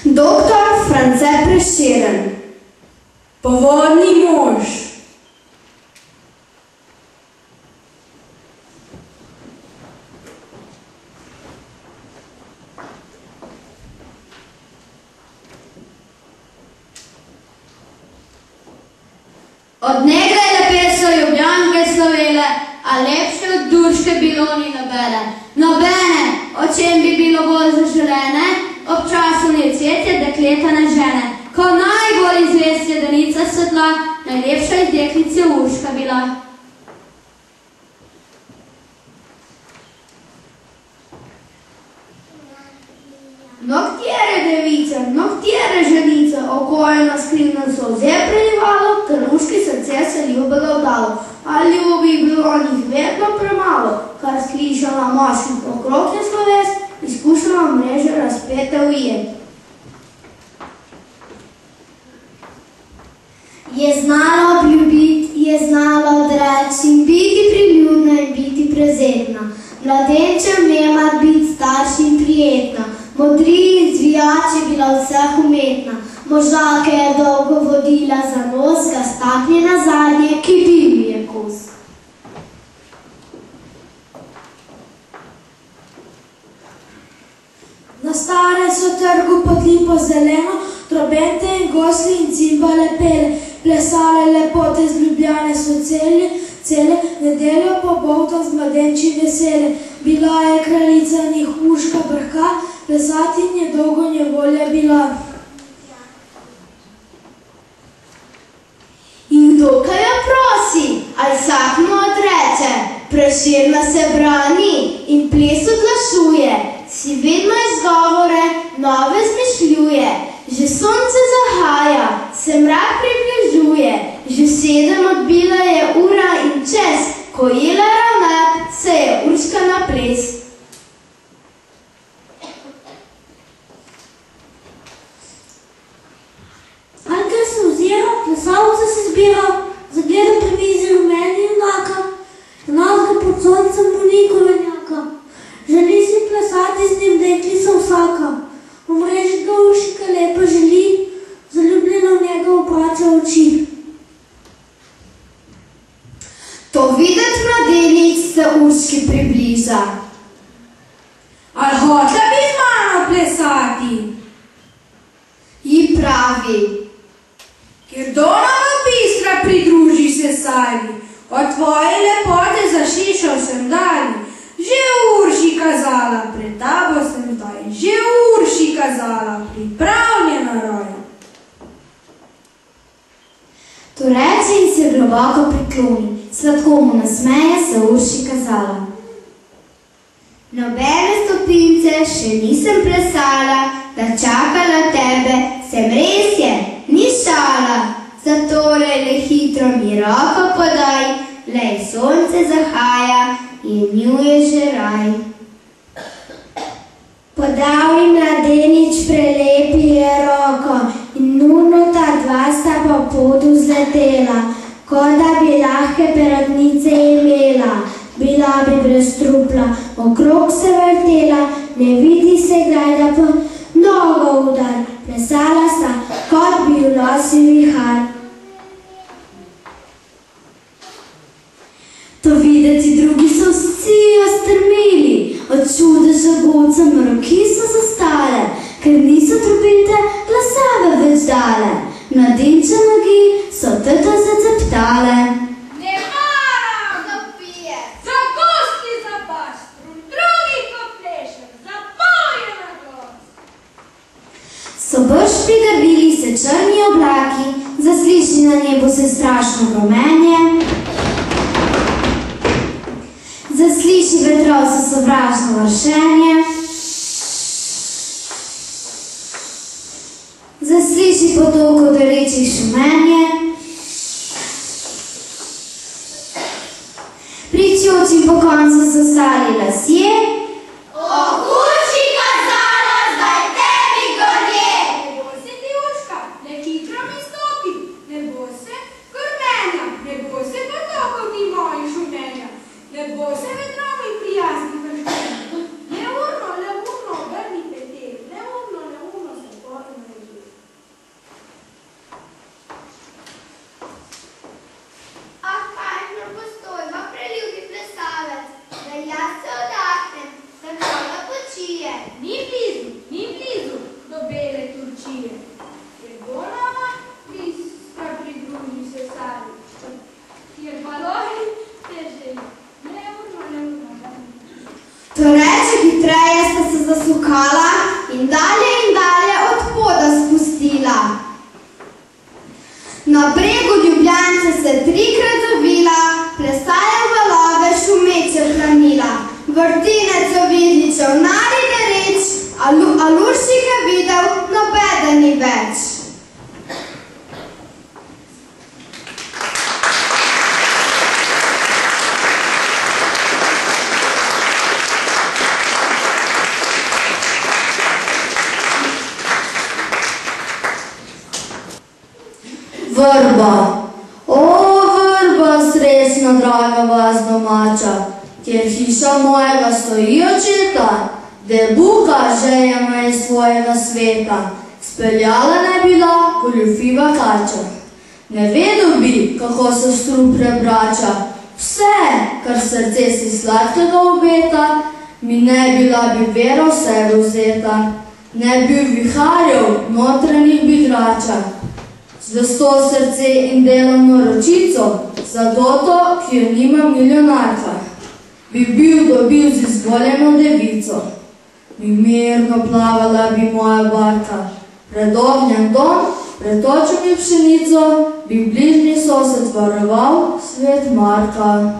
Doktor France Prešeren. Povodni mož. Od nekdaj lepe so Ljubljanke slovele, a lepše od Durške bilo ni nobene. Nobene, o čem bi bilo bolj zaželene, občasno je cvetje dekleta na žene. Ko najbolj izvest je Danica svetla, najlepša iz deklice Urška bila. Noktere device, noktere ženice, okoljna skrivna solze prelivalo, ter Urški srce se ljubega vdalo. A ljubi bilo njih vedno premalo, kar slišala moških okrog je sloves, izkušala mreže razpete ujed. Je znala obljubiti, je znala odreči in biti priljubna in biti prezetna. Mladenčem nemat biti starši in prijetna, modri zvijač je bila vseh umetna. Možake je dolgo vodila za nos, ga stakne na zadnje, ki bil je kos. Na stare so trgu pod lipo zeleno, trobente in gosli in cimbale pele, plesale lepote z Ljubljane so cele, nedeljo pobolta z mladenči vesele. Bila je kraljica njih Urška brhka, plesati nje dolgo nje volja bila. In kdo kaj jo prosi, ali vsak mu odreče, Prešerna se brani in ples odlašuje, si vedno izgovore nove zmišljuje. Že sonce zahaja, se mrak približuje, že 7 odbila je ura in čez, ko jela ravnat, se je Urška na ples. Ankar se oziral, plesalo se zbiral, zagledal pri mizi rumeni junaka, enako pod soncem mu ni korenjaka. Želi si plesati z njim deklica vsaka, omrežiti ga Urška lepa želi, zaljubljena v njega obrača oči. To videt mladenič se Urški približa. Ali hotla bi z mano plesati? Ji pravi. Kirdonova bistra pridruži se sajni, od tvoje lepote za šišo sem dali. Že Urši kazala, pred tabo sem zdaj, že Urši kazala, pripravljena roja. To reče in se globoko prikloni, sladko mu nasmeje se Urši kazala. Nobene stopince še nisem plesala, da čakala tebe, sem res je, ni šala. Zatorej le hitro mi roko podaj, lej sonce zahaja in nju je že raj. Podal ji mladenič prelepi je roko in nujno ta dva sta po podu zletela, kot da bi lahke perodnice imela. Bila bi brez trupla, okrog se vrtela, ne vidi se kdaj, da po nogo udar. Plesala sta, kot bi v nosi vihar. To videti drugi so vsi ostrmeli, od čuda žagovcem roki so zastale, ker niso trobente glasave več dale. Mladenče nogi so teta zaceptale. Ne maram, da pije, za gosti za bastru, drugi ko plešem, za boje na gost. So brž pridrbili se črni oblaki, zasliši na nebu se strašno gromenje. Zasliši vetrov se sovražno vršenje. Zasliši potoku dorečih šumenje. Pri čočim po koncu so stali lasje. Urši kazala, zdaj tebi gorje. Ne boj se ti Urška, le hitro mi stopi, ne boj se grmenja, ne boj se potokov ti moji šumenja, ne boj se vetrovi prijazni vršenja. Neurno, obrnite te, neurno se več. Vrba, o vrba, sresna, draga vas domača, kjer hiša mojega stoji očeta, debuka žejama iz svojega sveta, speljala ne bila goljufiva kača. Ne vedel bi, kako se strup prebrača, vse, kar srce si sladkega obeta, mi ne bila bi vera v sebe vzeta, ne bi viharjev notranjih bidrača. Zvesto srce in delovno ročico, za doto, ki jo nima milijonarka, bi bil dobil z izvoljeno devico. In mirno plavala bi moja barka, pred ognjem dom, pred očami pšenico, bi bližnji sosed varoval svet Marka.